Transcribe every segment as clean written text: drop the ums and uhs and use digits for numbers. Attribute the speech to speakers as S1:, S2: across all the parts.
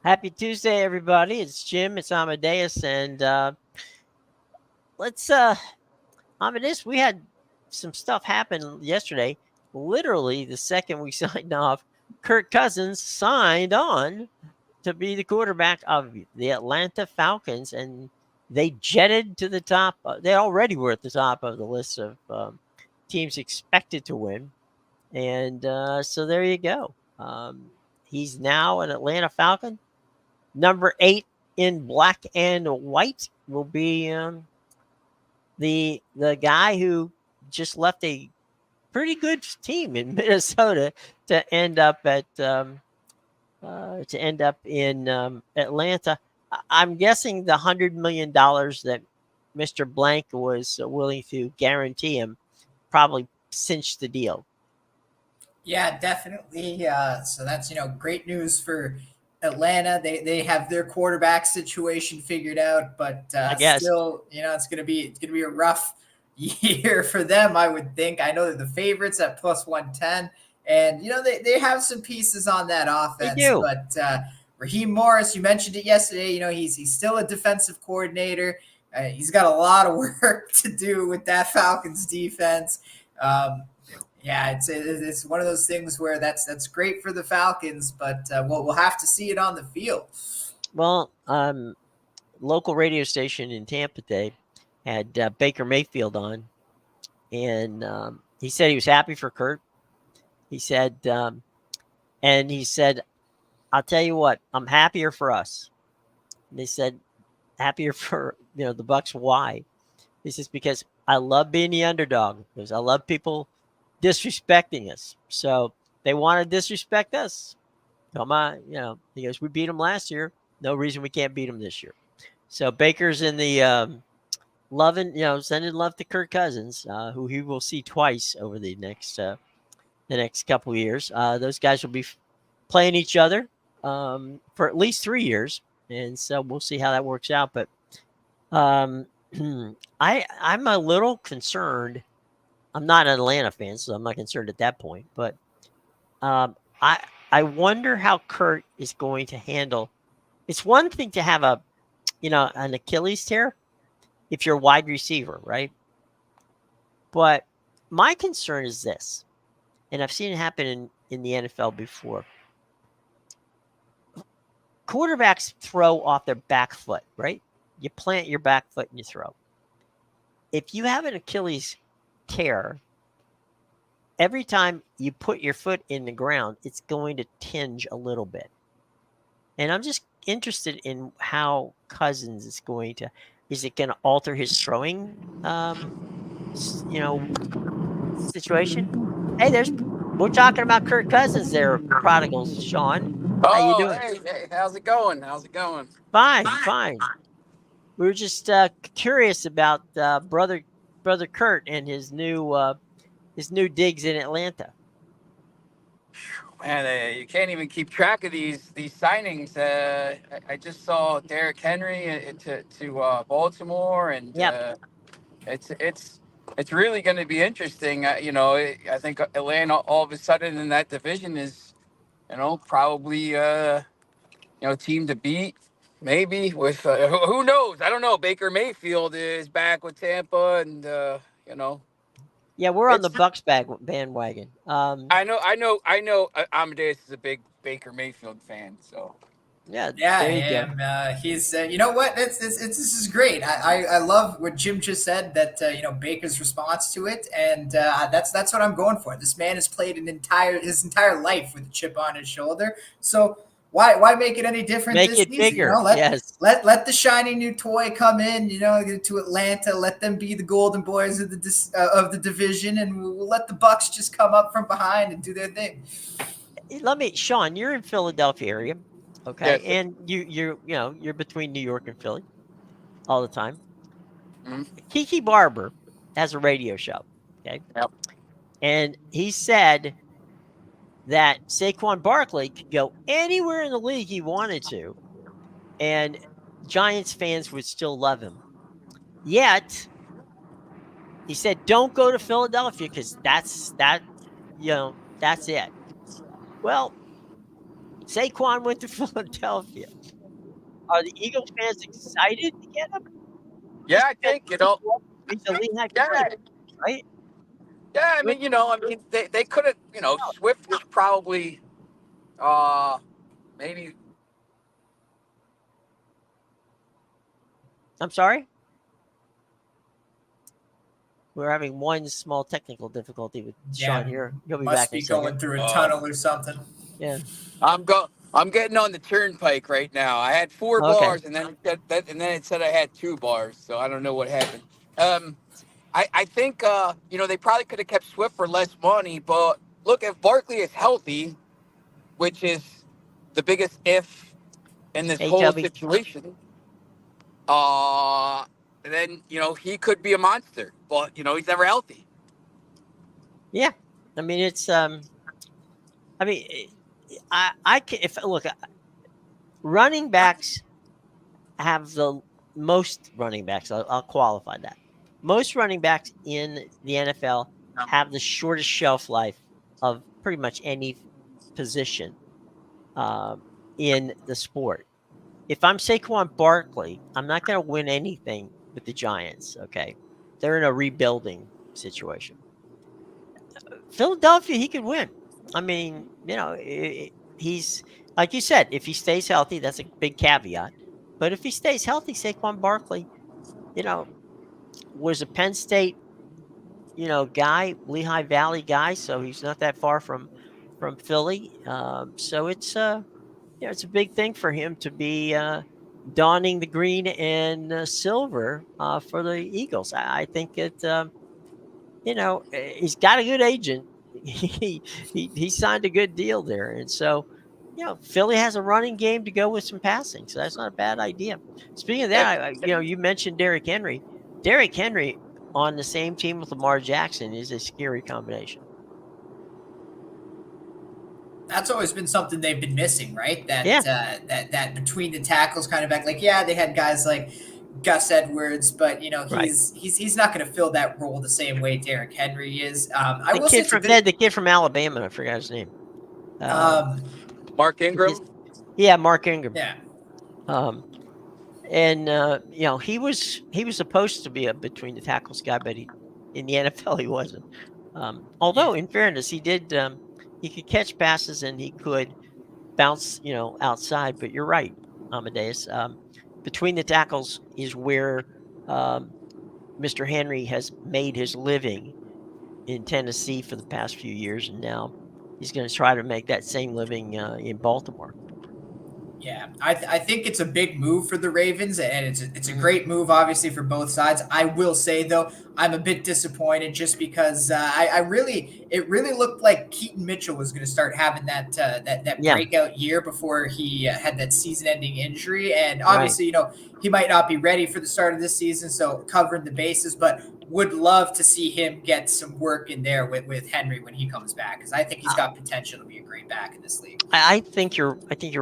S1: Happy Tuesday, everybody. It's Jim. It's Amadeus, and let's Amadeus. We had some stuff happen yesterday. Literally, the second we signed off, Kirk Cousins signed on to be the quarterback of the Atlanta Falcons, and they jetted to the top. They already were at the top of the list of teams expected to win, and so there you go. He's now an Atlanta Falcon. Number 8 in black and white will be the guy who just left a pretty good team in Minnesota to end up in Atlanta. I'm guessing the $100 million that Mr. Blank was willing to guarantee him probably cinched the deal.
S2: Yeah, definitely. So that's great news for Atlanta. They have their quarterback situation figured out, but
S1: I guess.
S2: still, it's gonna be a rough year for them. I would think. I know they're the favorites at plus 110, and they have some pieces on that
S1: They
S2: offense,
S1: do.
S2: but Raheem Morris, you mentioned it yesterday. He's still a defensive coordinator. He's got a lot of work to do with that Falcons defense. Yeah, it's one of those things where that's great for the Falcons, but we'll have to see it on the field.
S1: Well, local radio station in Tampa Bay had Baker Mayfield on, and he said he was happy for Kurt. He said, "I'll tell you what, I'm happier for us." And they said, "Happier for the Bucks? Why?" He says, "Because I love being the underdog. Because I love people disrespecting us. So they want to disrespect us. Come on, He goes, we beat them last year. No reason we can't beat them this year." So Baker's in the sending love to Kirk Cousins, who he will see twice over the next couple of years. Those guys will be playing each other for at least 3 years, and so we'll see how that works out. But I'm a little concerned. I'm not an Atlanta fan, so I'm not concerned at that point. But I wonder how Kurt is going to handle. It's one thing to have an Achilles tear if you're a wide receiver, right? But my concern is this, and I've seen it happen in the NFL before. Quarterbacks throw off their back foot, right? You plant your back foot and you throw. If you have an Achilles tear, every time you put your foot in the ground, it's going to tinge a little bit. And I'm just interested in how Cousins is going to. Is it going to alter his throwing, situation? Hey, we're talking about Kirk Cousins there, prodigals, Sean. How you
S3: Oh,
S1: doing?
S3: hey, how's it going? How's it going?
S1: Fine, fine. We were just curious about brother Kurt and his new digs in Atlanta.
S3: Man, you can't even keep track of these signings. I just saw Derrick Henry to Baltimore, and
S1: Yep.
S3: it's really going to be interesting. I think Atlanta all of a sudden in that division is, probably team to beat. Maybe with who knows? I don't know. Baker Mayfield is back with Tampa, and
S1: Yeah, we're on the
S3: it's
S1: Bucks bandwagon.
S3: I know. Amadeus is a big Baker Mayfield fan, so
S1: Yeah,
S2: Yeah, I
S1: there you go.
S2: am. He's you know what? This is great. I love what Jim just said that Baker's response to it, and that's what I'm going for. This man has played his entire life with a chip on his shoulder, so. Why make it any different
S1: Make
S2: this
S1: it
S2: season?
S1: bigger. Yes.
S2: Let the shiny new toy come in. To Atlanta. Let them be the golden boys of the division, and we'll let the Bucks just come up from behind and do their thing.
S1: Sean, you're in Philadelphia area, okay,
S3: yes.
S1: and you're between New York and Philly all the time.
S3: Mhm.
S1: Kiki Barber has a radio show, okay,
S3: Yep.
S1: and he said that Saquon Barkley could go anywhere in the league he wanted to, and Giants fans would still love him. Yet he said, "Don't go to Philadelphia because that's it." Well, Saquon went to Philadelphia. Are the Eagle fans excited to get him?
S3: Yeah,
S1: Just
S3: I
S1: because
S3: think, you know,
S1: he's a Lehigh
S3: yeah,
S1: kid, right?
S3: yeah, I mean, you know, I mean, they could have, you know, Swift was probably, uh, maybe,
S1: I'm sorry? We're having one small technical difficulty with Sean
S2: Yeah,
S1: here. He'll be back
S2: must
S1: in a
S2: be
S1: second.
S2: going through a
S3: uh,
S2: tunnel or something.
S1: Yeah.
S3: I'm getting on the turnpike right now. I had 4 bars,
S1: Okay.
S3: and then and then it said I had 2 bars, so I don't know what happened. Um, I think you know, they probably could have kept Swift for less money, but look, if Barkley is healthy, which is the biggest if in this
S1: Hey,
S3: whole
S1: Toby.
S3: situation, uh, then you know he could be a monster. But you know he's never healthy.
S1: Yeah. I mean, it's I mean, I can if look, running backs have the most running backs. I'll qualify that. Most running backs in the NFL have the shortest shelf life of pretty much any position um, in the sport. If I'm Saquon Barkley, I'm not going to win anything with the Giants. Okay, they're in a rebuilding situation. Philadelphia, he could win. I mean, you know, he's like you said. If he stays healthy, that's a big caveat. But if he stays healthy, Saquon Barkley, you know, was a Penn State, guy, Lehigh Valley guy, so he's not that far from Philly. So it's a big thing for him to be donning the green and silver for the Eagles. I think he's got a good agent. He signed a good deal there, and so Philly has a running game to go with some passing, so that's not a bad idea. Speaking of
S3: Yeah,
S1: that, you mentioned Derrick Henry. Derrick Henry on the same team with Lamar Jackson is a scary combination.
S2: That's always been something they've been missing, right?
S1: Yeah,
S2: That between the tackles kind of act like, yeah, they had guys like Gus Edwards, but
S1: right.
S2: he's not going to fill that role the same way Derrick Henry is. I will say it's a
S1: The
S2: bit.
S1: kid from Alabama, I forgot his name.
S2: Um,
S3: Mark
S1: His-
S3: Ingram.
S1: yeah, Mark Ingram.
S2: yeah,
S1: Um, and he was supposed to be a between the tackles guy, but in the NFL he wasn't.
S2: yeah.
S1: Although in fairness, he could catch passes and he could bounce, outside. But you're right, Amadeus. Between the tackles is where um, Mr. Henry has made his living in Tennessee for the past few years, and now he's going to try to make that same living in Baltimore.
S2: Yeah, I think it's a big move for the Ravens, and it's a
S1: Mhm.
S2: great move, obviously, for both sides. I will say though, I'm a bit disappointed just because it really looked like Keaton Mitchell was going to start having that
S1: Yeah,
S2: breakout year before he had that season-ending injury, and
S1: right.
S2: obviously, he might not be ready for the start of this season, so covering the bases, but would love to see him get some work in there with Henry when he comes back because I think he's got potential to be a great back in this league.
S1: I think you're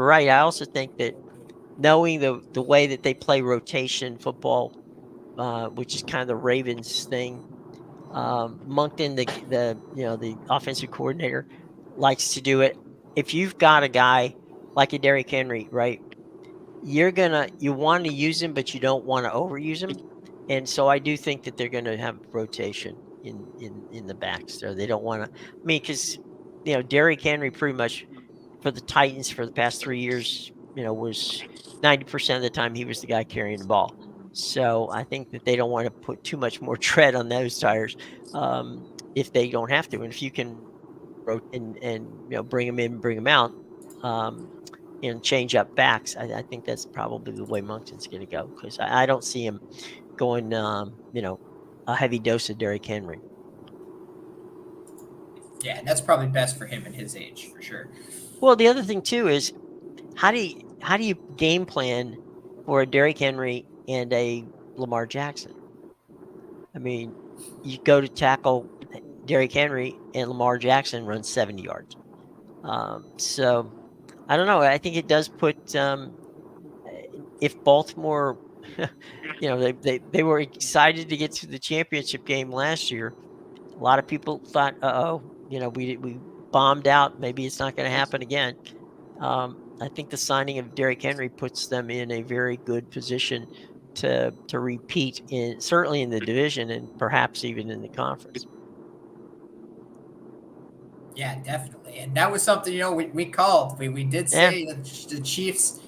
S1: right. I also think that knowing the way that they play rotation football, which is kind of the Ravens thing, Moncton, the offensive coordinator, likes to do it. If you've got a guy like a Derrick Henry, right, you want to use him, but you don't want to overuse him. And so I do think that they're going to have rotation in the backs there. They don't want to. I mean, because Derrick Henry pretty much for the Titans for the past 3 years, was 90% of the time he was the guy carrying the ball. So I think that they don't want to put too much more tread on those tires if they don't have to. And if you can and bring them in, bring them out, um, and change up backs, I think that's probably the way Moncton's going to go because I don't see him going, a heavy dose of Derrick Henry.
S2: Yeah, and that's probably best for him at his age for sure.
S1: Well, the other thing too is how do you game plan for a Derrick Henry and a Lamar Jackson? I mean, you go to tackle Derrick Henry and Lamar Jackson runs 70 yards. So I don't know. I think it does put if Baltimore, they were excited to get to the championship game last year. A lot of people thought, we bombed out. Maybe it's not going to happen again. I think the signing of Derrick Henry puts them in a very good position to repeat in certainly in the division and perhaps even in the conference.
S2: Yeah, definitely. And that was something, we called. We did
S1: Yeah.
S2: say that the Chiefs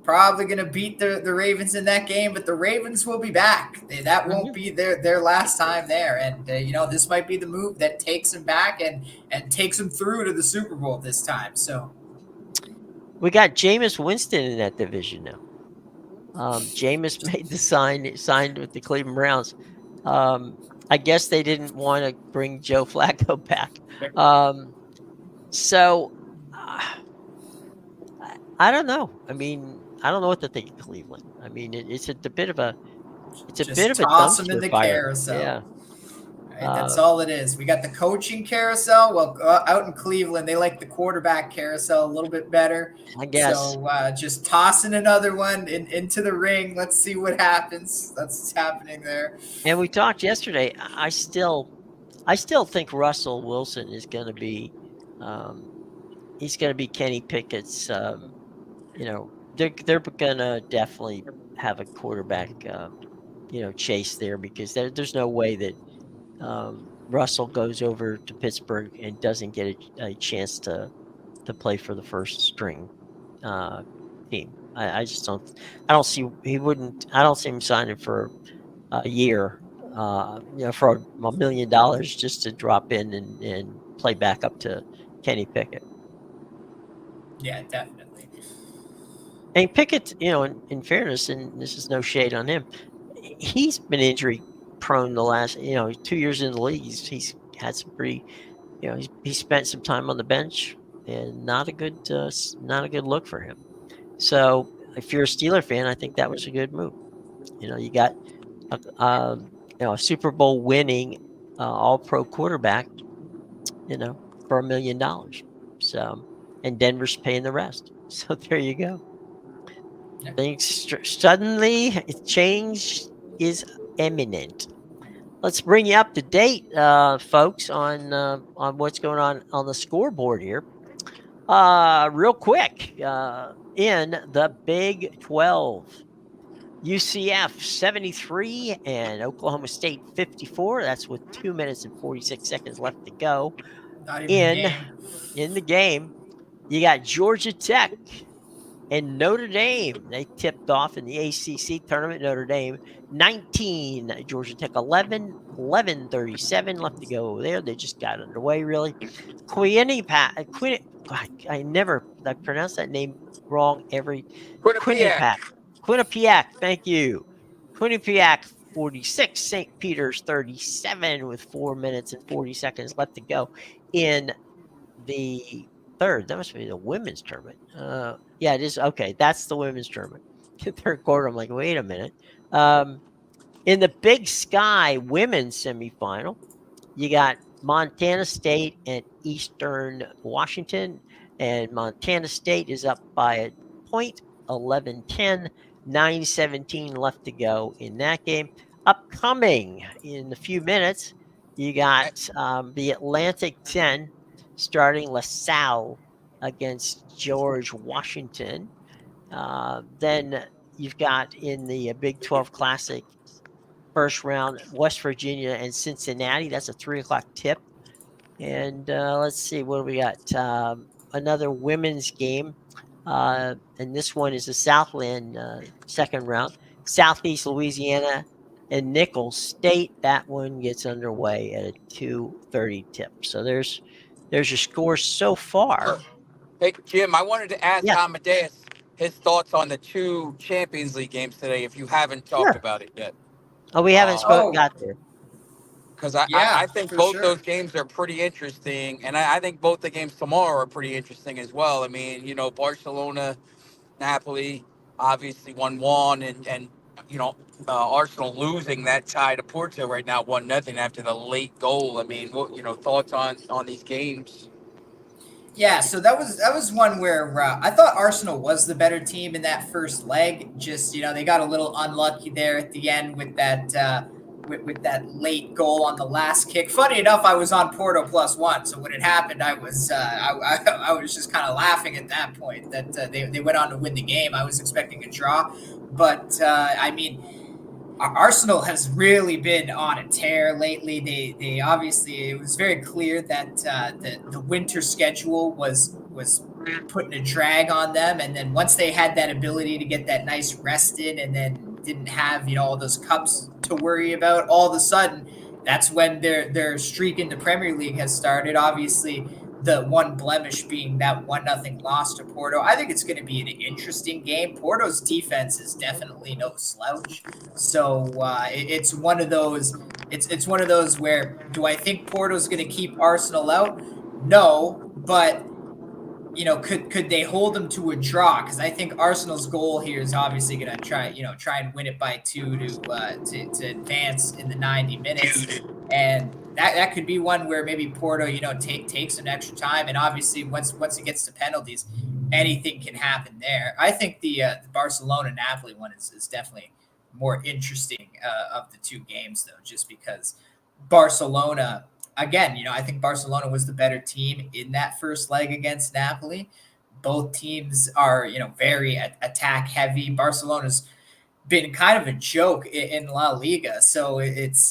S2: probably going to beat the Ravens in that game, but the Ravens will be back. That won't
S1: Mhm.
S2: be their last time there. And, this might be the move that takes them back and takes them through to the Super Bowl this time. So,
S1: We got Jameis Winston in that division now. Jameis made the signed with the Cleveland Browns. I guess they didn't want to bring Joe Flacco back. So I don't know. I mean, I don't know what to think of Cleveland. I mean, it's a bit of a
S2: just toss them in
S1: dumpster
S2: the
S1: fire.
S2: carousel.
S1: Yeah.
S2: Right, that's
S1: Uh,
S2: all it is. We got the coaching carousel. Well, out in Cleveland, they like the quarterback carousel a little bit better.
S1: I guess.
S2: So just tossing another one into the ring. Let's see what happens. That's what's happening there.
S1: And we talked yesterday. I still think Russell Wilson is going to be, um, he's going to be Kenny Pickett's. They're going to definitely have a quarterback, chase there because there's no way that Russell goes over to Pittsburgh and doesn't get a chance to play for the first string uh, team. I just don't. I don't see he wouldn't. I don't see him signing for a year. For $1 million just to drop in and play back up to Kenny Pickett.
S2: Yeah, definitely.
S1: And Pickett, in fairness, and this is no shade on him, he's been injury prone the last, 2 years in the league. He's had some pretty, he spent some time on the bench, and not a good look for him. So if you're a Steeler fan, I think that was a good move. You got a Super Bowl winning All Pro quarterback, for $1 million. So, and Denver's paying the rest. So there you go.
S2: Yeah.
S1: Things suddenly change is imminent. Let's bring you up to date, folks, on what's going on the scoreboard here. Real quick, in the Big 12, UCF 73 and Oklahoma State 54. That's with 2 minutes and 46 seconds left to go.
S2: Not even a
S1: In
S2: game.
S1: in the game, you got Georgia Tech and Notre Dame. They tipped off in the ACC tournament. Notre Dame 19, Georgia Tech 11, 11:37 left to go there. They just got underway, really. I pronounce that name wrong every.
S3: Quinnipiac.
S1: Quinnipiac. Quinnipiac, thank you. Quinnipiac 46, St. Peter's 37 with 4 minutes and 40 seconds left to go in the third. That must be the women's tournament. Yeah, it is. Okay, that's the women's tournament. Third quarter, I'm like, wait a minute. In the Big Sky women's semifinal, you got Montana State and Eastern Washington, and Montana State is up by a point, 11-10, 9:17 left to go in that game. Upcoming in a few minutes, you got the Atlantic 10 starting LaSalle against George Washington. Then you've got in the Big 12 Classic first round, West Virginia and Cincinnati. That's a 3 o'clock tip. And let's see, what do we got? Another women's game. And this one is the Southland second round. Southeast Louisiana and Nicholls State. That one gets underway at a 2:30 tip. So there's your scores so far.
S3: Hey, Jim, I wanted to ask
S1: Yeah.
S3: Amadeus his thoughts on the two Champions League games today, if you haven't talked
S1: Sure.
S3: about it yet.
S1: Oh, we haven't
S2: Oh,
S1: got there.
S3: Because I
S2: yeah,
S3: think
S2: for
S3: both
S2: sure.
S3: those games are pretty interesting. And I think both the games tomorrow are pretty interesting as well. I mean, Barcelona, Napoli, obviously 1-1. And Arsenal losing that tie to Porto right now, 1-0 after the late goal. I mean, thoughts on these games?
S2: Yeah, so that was one where I thought Arsenal was the better team in that first leg. Just they got a little unlucky there at the end with that with that late goal on the last kick. Funny enough, I was on Porto +1, so when it happened, I was just kind of laughing at that point that they went on to win the game. I was expecting a draw, but I mean, Arsenal has really been on a tear lately. They obviously, it was very clear that the winter schedule was putting a drag on them, and then once they had that ability to get that nice rest in, and then didn't have all those cups to worry about, all of a sudden that's when their streak in the Premier League has started. Obviously, the one blemish being that 1-0 loss to Porto. I think it's going to be an interesting game. Porto's defense is definitely no slouch, so it's one of those. It's one of those where, do I think Porto's going to keep Arsenal out? No, but could they hold them to a draw? Because I think Arsenal's goal here is obviously going to try and win it by 2 to advance in the 90 minutes, and that could be one where maybe Porto takes some extra time, and obviously once it gets to penalties, anything can happen there. I think the Barcelona Napoli one is definitely more interesting of the two games, though, just because Barcelona. Again, I think Barcelona was the better team in that first leg against Napoli. Both teams are, very attack heavy. Barcelona's been kind of a joke in La Liga, so it's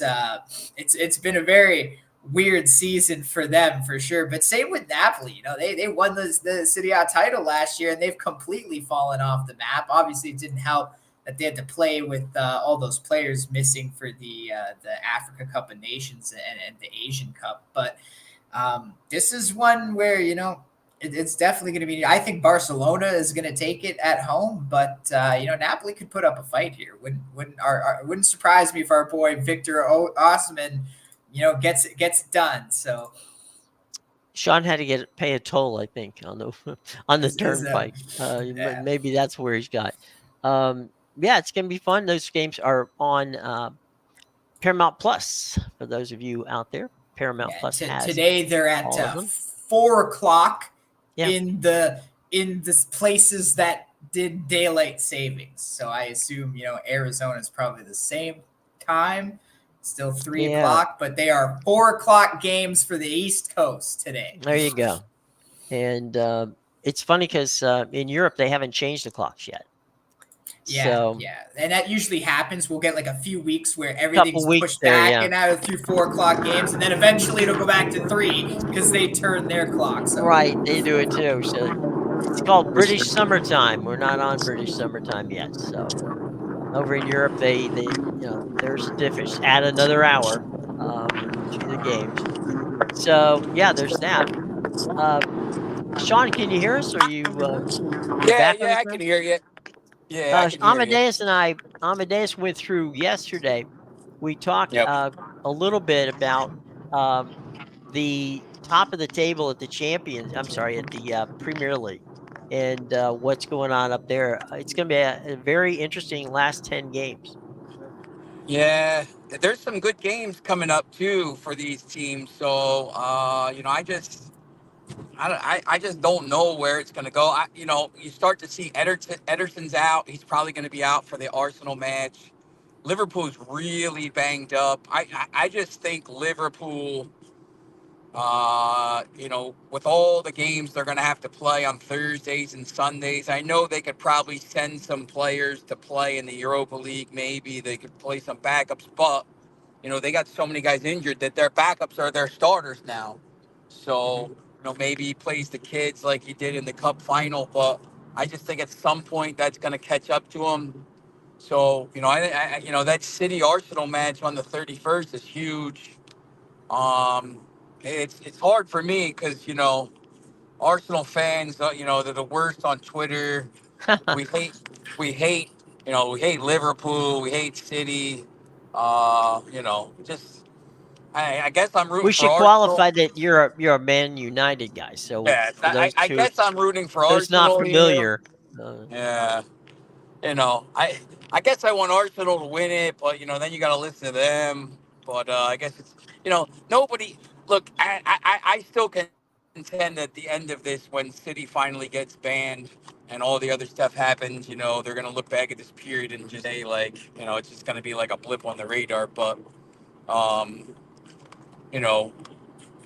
S2: been a very weird season for them for sure. But same with Napoli. They won the Serie A title last year, and they've completely fallen off the map. Obviously, it didn't help that they had to play with all those players missing for the Africa Cup of Nations and the Asian Cup. But this is one where it's definitely going to be. I think Barcelona is going to take it at home, but Napoli could put up a fight here. Wouldn't surprise me if our boy Victor Osimhen gets it done. So.
S1: Sean had to pay a toll, I think, on the turnpike.
S2: Yeah.
S1: Maybe that's where he's got. Yeah, it's going to be fun. Those games are on Paramount Plus for those of you out there. Paramount Plus has
S2: today. They're at
S1: all of them.
S2: 4:00
S1: Yeah.
S2: in the places that did daylight savings. So I assume Arizona is probably the same time. Still 3:00, but they are 4:00 games for the East Coast today.
S1: There you go. And it's funny because in Europe they haven't changed the clocks yet.
S2: Yeah, and that usually happens. We'll get like a few weeks where everything's pushed back and out through 4:00 games, and then eventually it'll go back to 3 because they turn their clocks.
S1: Right, they do it too. So it's called British summertime. We're not on British summertime yet. So over in Europe, they there's difference. Add another hour to the games. So yeah, there's that. Sean, can you hear us? Are you?
S3: Yeah, I can hear you. Yeah,
S1: Amedeus went through yesterday. We talked a little bit about the top of the table at the Champions. I'm sorry, at the Premier League, and what's going on up there. It's going to be a very interesting last 10 games.
S3: Yeah, there's some good games coming up too for these teams. So I just don't know where it's going to go. You start to see Ederson's out. He's probably going to be out for the Arsenal match. Liverpool's really banged up. I just think Liverpool, with all the games they're going to have to play on Thursdays and Sundays, I know they could probably send some players to play in the Europa League. Maybe they could play some backups, but they got so many guys injured that their backups are their starters now. So, maybe he plays the kids like he did in the Cup final, but I just think at some point that's going to catch up to him. So, that City Arsenal match on the 31st is huge. It's hard for me because, Arsenal fans, they're the worst on Twitter. we hate, we hate, we hate Liverpool. We hate City. Just I guess I'm rooting.
S1: We should
S3: for
S1: qualify
S3: Arsenal.
S1: that you're a Man United guy. So
S3: Yeah, I guess I'm rooting for Arsenal.
S1: It's not familiar.
S3: Yeah, I guess I want Arsenal to win it, but then you got to listen to them. But I guess it's nobody. Look, I still contend at the end of this, when City finally gets banned and all the other stuff happens, they're gonna look back at this period and just say, like, it's just gonna be like a blip on the radar. But Um, you know,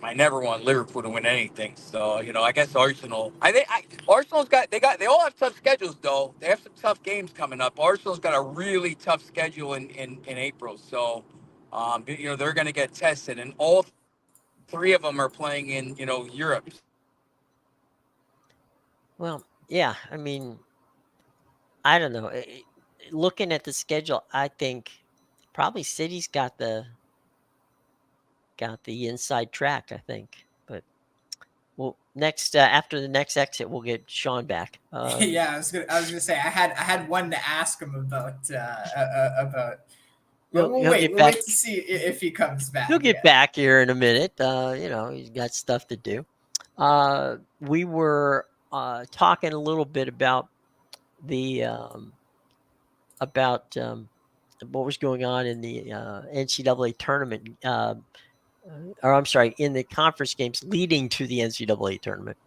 S3: I never want Liverpool to win anything. So, I guess Arsenal. Arsenal's they all have tough schedules though. They have some tough games coming up. Arsenal's got a really tough schedule in April. So, they're going to get tested, and all three of them are playing in Europe.
S1: Well, yeah. I mean, I don't know. Looking at the schedule, I think probably City's got the inside track. I think, but well, next after the next exit, we'll get Sean back.
S2: Yeah, I was gonna say I had one to ask him about. Well,
S1: He'll,
S2: we'll
S1: he'll
S2: wait.
S1: get
S2: We'll
S1: back.
S2: wait to see if he comes back.
S1: He'll get
S2: Yeah.
S1: back here in a minute. He's got stuff to do. We were talking a little bit the about what was going on in the NCAA tournament, or I'm sorry, in the conference games leading to the NCAA tournament.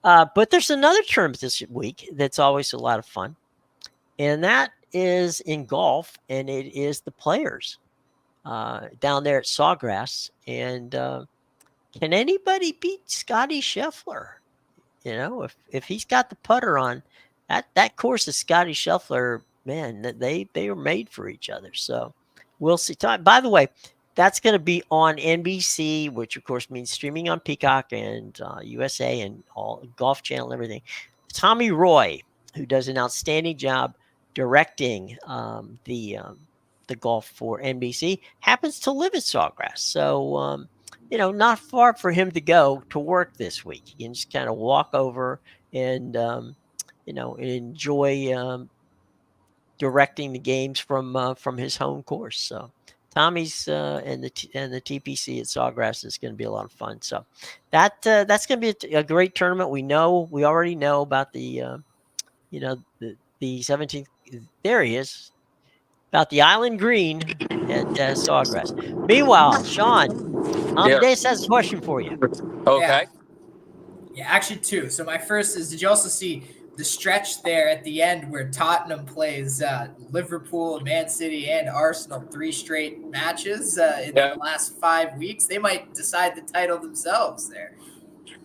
S1: But there's another tournament this week that's always a lot of fun, and that is in golf, and it is the Players down there at Sawgrass. And can anybody beat Scotty Scheffler? If he's got the putter on, that course of Scotty Scheffler, man, they were made for each other. So we'll see. By the way, that's going to be on NBC, which of course means streaming on Peacock and USA and all Golf Channel, everything. Tommy Roy, who does an outstanding job directing the golf for NBC, happens to live at Sawgrass. So not far for him to go to work this week. He can just kind of walk over and enjoy directing the games from his home course. So Tommy's and the TPC at Sawgrass is going to be a lot of fun. So that's going to be a great tournament. We already know about the 17th. There he is. About the Island Green at Sawgrass. Meanwhile, Sean,
S3: Yeah.
S1: Amadeus has a question for you.
S3: Okay.
S2: Yeah, actually two. So my first is, did you also see the stretch there at the end where Tottenham plays Liverpool, Man City, and Arsenal 3 straight matches in the last 5 weeks? They might decide the title themselves there.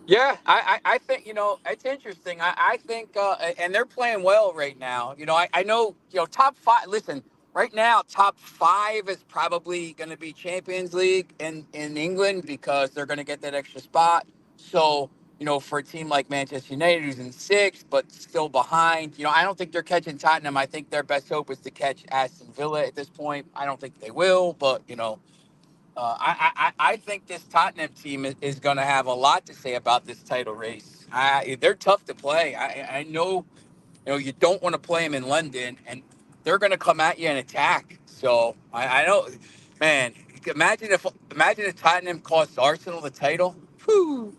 S3: Yeah, I think it's interesting. I think and they're playing well right now. I know top five. Listen, right now top five is probably going to be Champions League in England because they're going to get that extra spot. So for a team like Manchester United who's in sixth but still behind, I don't think they're catching Tottenham. I think their best hope is to catch Aston Villa at this point. I don't think they will, but I think this Tottenham team is going to have a lot to say about this title race. They're tough to play. I know, you don't want to play them in London, and they're going to come at you and attack. So I know, man. Imagine if Tottenham cost Arsenal the title. Whew.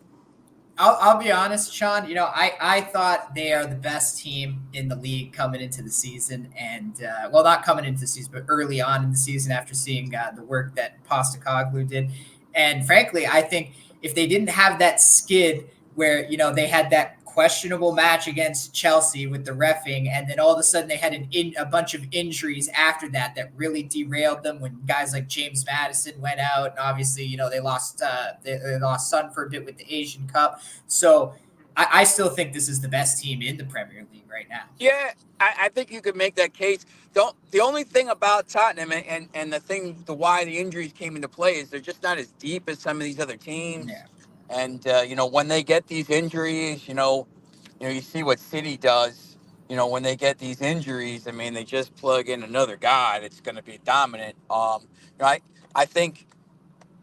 S2: I'll be honest, Sean. I thought they are the best team in the league coming into the season, and well, not coming into the season, but early on in the season after seeing the work that Postecoglou did. And frankly, I think if they didn't have that skid where they had that questionable match against Chelsea with the reffing, and then all of a sudden they had a bunch of injuries after that really derailed them. When guys like James Maddison went out, and obviously they lost Son for a bit with the Asian Cup. So I still think this is the best team in the Premier League right now.
S3: Yeah, I think you could make that case. The only thing about Tottenham and the why the injuries came into play is they're just not as deep as some of these other teams.
S2: Yeah.
S3: And when they get these injuries, you see what City does. When they get these injuries, I mean, they just plug in another guy that's going to be dominant. I think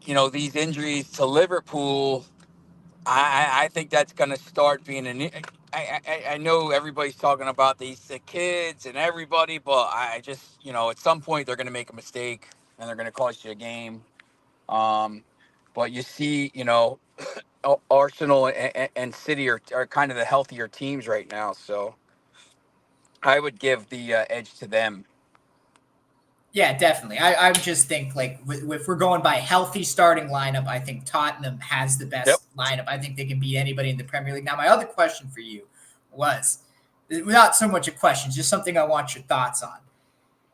S3: these injuries to Liverpool. I think that's going to start being I know everybody's talking about the kids and everybody, but I just at some point they're going to make a mistake and they're going to cost you a game. But you see, Arsenal and City are kind of the healthier teams right now, so I would give the edge to them.
S2: Yeah, definitely. I just think if we're going by healthy starting lineup, I think Tottenham has the best lineup. I think they can beat anybody in the Premier League. Now, my other question for you was not so much a question, just something I want your thoughts on.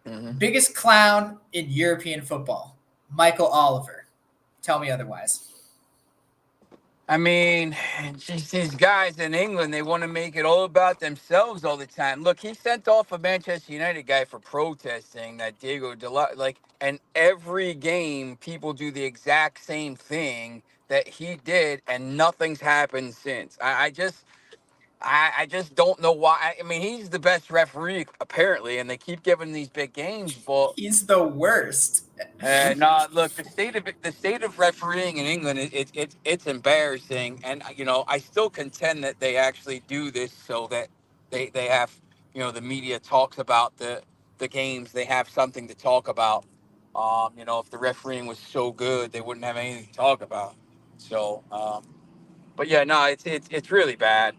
S3: Mm-hmm.
S2: Biggest clown in European football. Michael Oliver. Tell me otherwise.
S3: I mean, just these guys in England, they want to make it all about themselves all the time. Look, he sent off a Manchester United guy for protesting that Diego like, and every game people do the exact same thing that he did, and nothing's happened since. I just don't know why. I mean, he's the best referee apparently, and they keep giving these big games, but
S2: He's the worst.
S3: no, look, the state of refereeing in England, it's embarrassing, and I still contend that they actually do this so that they have the media talks about the games, they have something to talk about. If the refereeing was so good, they wouldn't have anything to talk about. So, but yeah, no, it's really bad.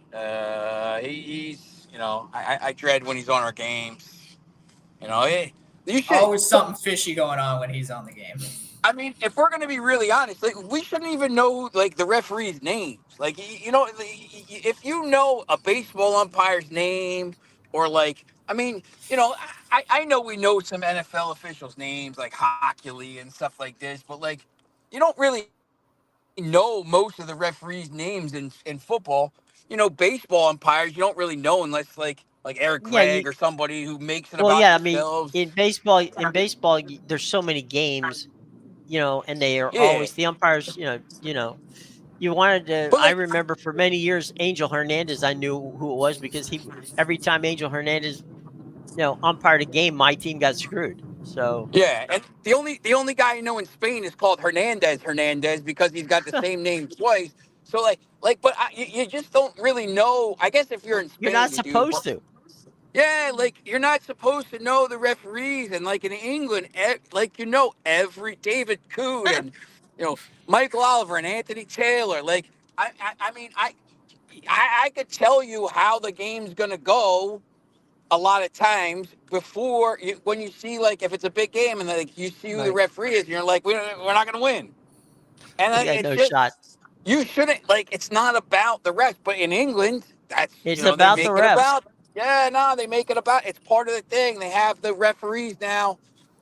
S3: He's I dread when he's on our games. You should.
S2: Always something fishy going on when he's on the game.
S3: I mean, if we're gonna be really honest, like we shouldn't even know like the referees' names. Like if you know a baseball umpire's name, or like, I mean, I know we know some NFL officials' names like Hockey and stuff like this, but like you don't really know most of the referees' names in football. Baseball umpires you don't really know unless like Eric
S1: Yeah,
S3: Gregg or somebody who makes it
S1: well,
S3: about
S1: yeah. I mean,
S3: themselves.
S1: in baseball, there's so many games, and they are
S3: Yeah,
S1: always the umpires. You wanted to.
S3: but
S1: I
S3: like
S1: remember for many years, Angel Hernandez. I knew who it was because every time Angel Hernandez, umpired a game, my team got screwed. So
S3: yeah, and the only guy I know in Spain is called Hernandez because he's got the same name twice. So but you just don't really know. I guess if you're in
S1: you're not
S3: Spain, you do.
S1: supposed
S3: But
S1: to.
S3: yeah, like you're not supposed to know the referees, and like in England, like every David Coote and Michael Oliver and Anthony Taylor. Like I mean I could tell you how the game's gonna go a lot of times before when you see like if it's a big game and like you see who the
S1: Right.
S3: referee is, and you're like we're not gonna win, and
S1: We got
S3: it's
S1: no
S3: just
S1: shot.
S3: you shouldn't like it's not about the refs, but in England that's
S1: It's
S3: they
S1: about the
S3: make it
S1: refs.
S3: about they make it about it's part of the thing. They have the referees now,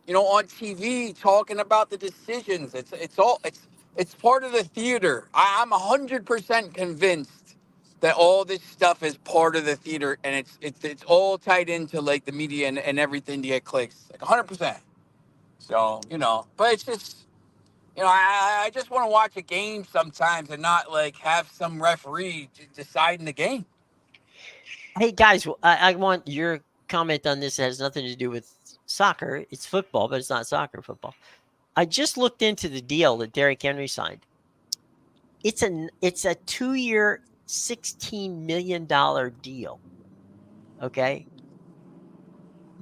S3: on TV talking about the decisions. It's part of the theater. I'm 100% convinced that all this stuff is part of the theater, and it's all tied into like the media and everything to get clicks, like 100%. So but it's just I just want to watch a game sometimes and not like have some referee deciding the game.
S1: Hey guys, I want your comment on this. It has nothing to do with soccer. It's football, but it's not soccer football. I just looked into the deal that Derrick Henry signed. It's a 2-year, $16 million deal. Okay,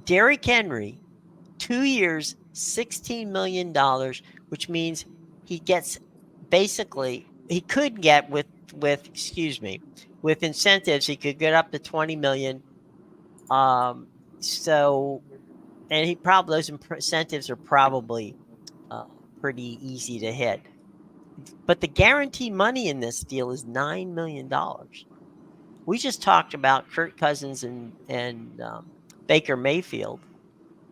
S1: Derrick Henry, 2 years, $16 million, which means he gets basically he could get with excuse me with incentives he could get up to 20 million. So and he probably those incentives are probably uh, pretty easy to hit. But the guarantee money in this deal is $9 million. We just talked about Kirk Cousins and Baker Mayfield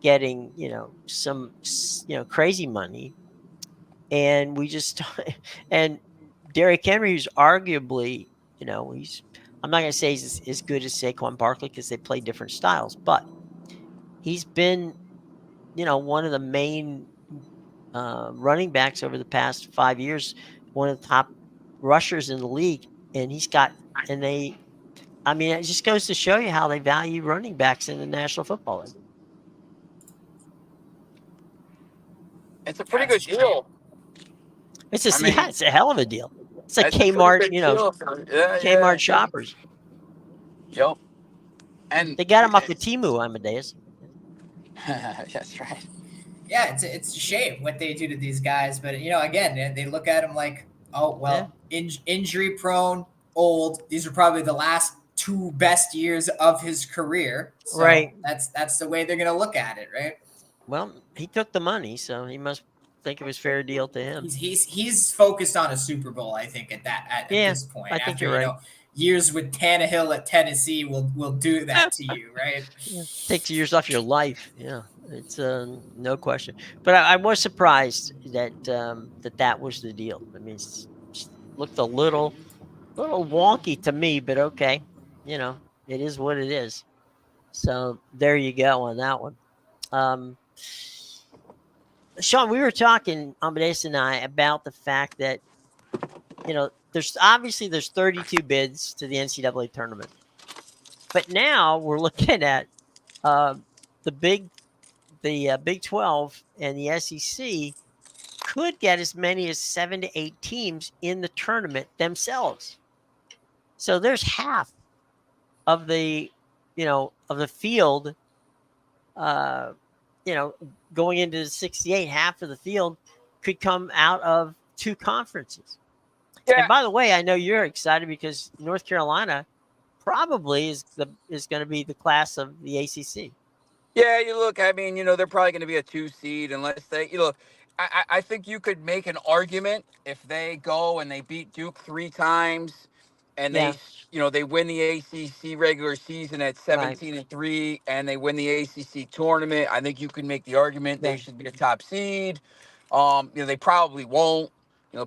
S1: getting some crazy money, and we just and Derrick Henry, who's arguably he's I'm not going to say he's as good as Saquon Barkley because they play different styles, but he's been one of the main running backs over the past 5 years, one of the top rushers in the league, and he's got and they. I mean, it just goes to show you how they value running backs in the National Football League.
S3: It's a pretty
S2: That's a
S3: good
S2: shame.
S3: deal.
S1: It's
S3: I
S1: yeah,
S3: mean,
S1: it's a hell of a deal. It's like
S3: it's a pretty
S1: Kmart,
S3: big deal. Yeah,
S1: Kmart
S3: yeah.
S1: shoppers.
S3: Yep. And
S1: They got them off of Timu, Amadeus.
S3: that's right.
S2: Yeah, it's a shame what they do to these guys, but again, they look at them like, oh
S1: Yeah,
S2: well, injury prone, old. These are probably the last two best years of his career, so
S1: right.
S2: that's the way they're gonna look at it, right?
S1: Well, he took the money, so he must think it was fair deal to him.
S2: He's focused on a Super Bowl, I think, at
S1: Yeah,
S2: this point.
S1: I think
S2: After
S1: you're right.
S2: years with Tannehill at Tennessee will do
S1: Eh,
S2: that to you, right?
S1: yeah. Takes years off your life. Yeah. It's no question. But I was surprised that that was the deal. I mean, looked a little wonky to me, but okay, it is what it is. So there you go on that one. Um, Sean, we were talking, Amadeus and I, about the fact that there's 32 bids to the NCAA tournament, but now we're looking at uh, the Big 12 and the SEC could get as many as 7 to 8 teams in the tournament themselves. So there's half of the field, uh, you know, going into the 68, half of the field could come out of two conferences. And
S3: Yeah,
S1: by the way, I know you're excited because North Carolina probably is going to be the class of the ACC.
S3: yeah. You look. I mean, they're probably going to be a 2 seed unless they. You look. I think you could make an argument if they go and they beat Duke 3 times, and
S1: Yeah,
S3: they win the ACC regular season at
S1: right.
S3: 17-3, and they win the ACC tournament. I think you could make the argument they
S1: Yeah,
S3: should be a top seed. They probably won't.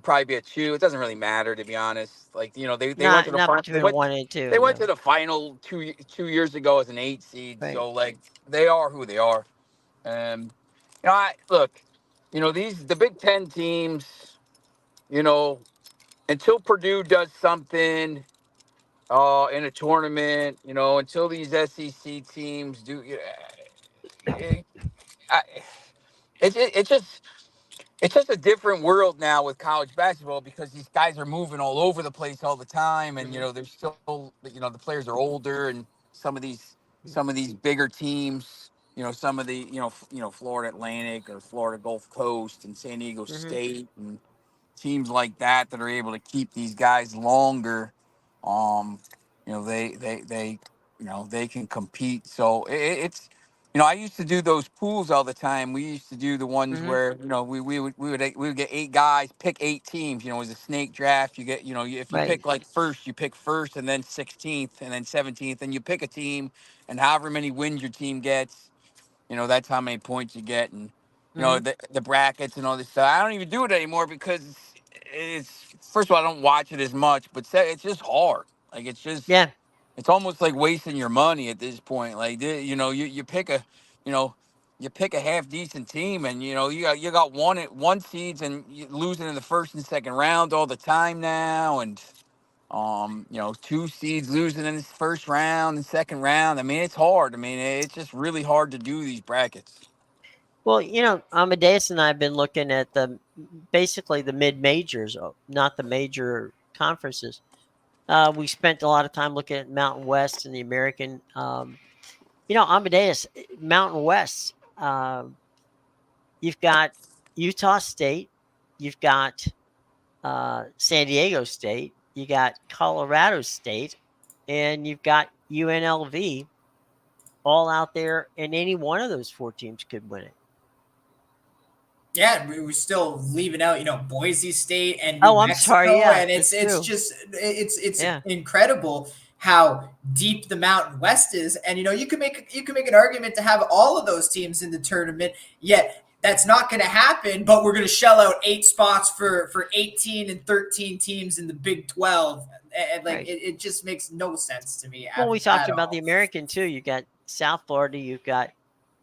S3: Probably be a 2. It doesn't really matter, to be honest. Like, they went to the
S1: not
S3: front. They
S1: between
S3: went.
S1: 1 and 2.
S3: They went
S1: No,
S3: to the final two years ago as an 8 seed.
S1: right.
S3: So, like, they are who they are. Um, look. The Big Ten teams. You know, until Purdue does something in a tournament. Until these SEC teams do. It, I, it's just it's just a different world now with college basketball because these guys are moving all over the place all the time, and
S1: Hmm.
S3: they're still the players are older, and some of these bigger teams, some of the Florida Atlantic or Florida Gulf Coast and San Diego
S1: Hmm.
S3: State and teams like that are able to keep these guys longer. Um, they can compete. So it's I used to do those pools all the time. We used to do the ones
S1: Hmm.
S3: where we would get 8 guys, pick 8 teams. It was a snake draft. You get if you
S1: Right.
S3: pick like first, you pick first, and then 16th, and then 17th, and you pick a team, and however many wins your team gets, that's how many points you get, and
S1: Hmm.
S3: the brackets and all this stuff. I don't even do it anymore because it's first of all I don't watch it as much, but it's just hard. Like
S1: Yeah.
S3: it's almost like wasting your money at this point. Like you pick a you know you pick a half decent team, and you got one seeds and you losing in the first and second round all the time now, and 2 seeds losing in this first round and second round. I mean, it's hard. I mean, it's just really hard to do these brackets.
S1: Well, Amadeus and I have been looking at basically the mid majors, not the major conferences. We spent a lot of time looking at Mountain West and the American. Amadeus, Mountain West. You've got Utah State, you've got San Diego State, you got Colorado State, and you've got UNLV all out there, and any one of those four teams could win it.
S2: Yeah, we were still leaving out, Boise State and New
S1: Oh, I'm sorry.
S2: Mexico,
S1: Yeah,
S2: and
S1: that's
S2: it's
S1: true.
S2: just it's
S1: Yeah.
S2: incredible how deep the Mountain West is, and you can make an argument to have all of those teams in the tournament. Yet that's not going to happen. But we're going to shell out 8 spots for 18 and 13 teams in the Big 12, and like
S1: Right.
S2: it just makes no sense to me
S1: Well, we talked
S2: at
S1: about the
S2: all.
S1: American too. You got South Florida, you've got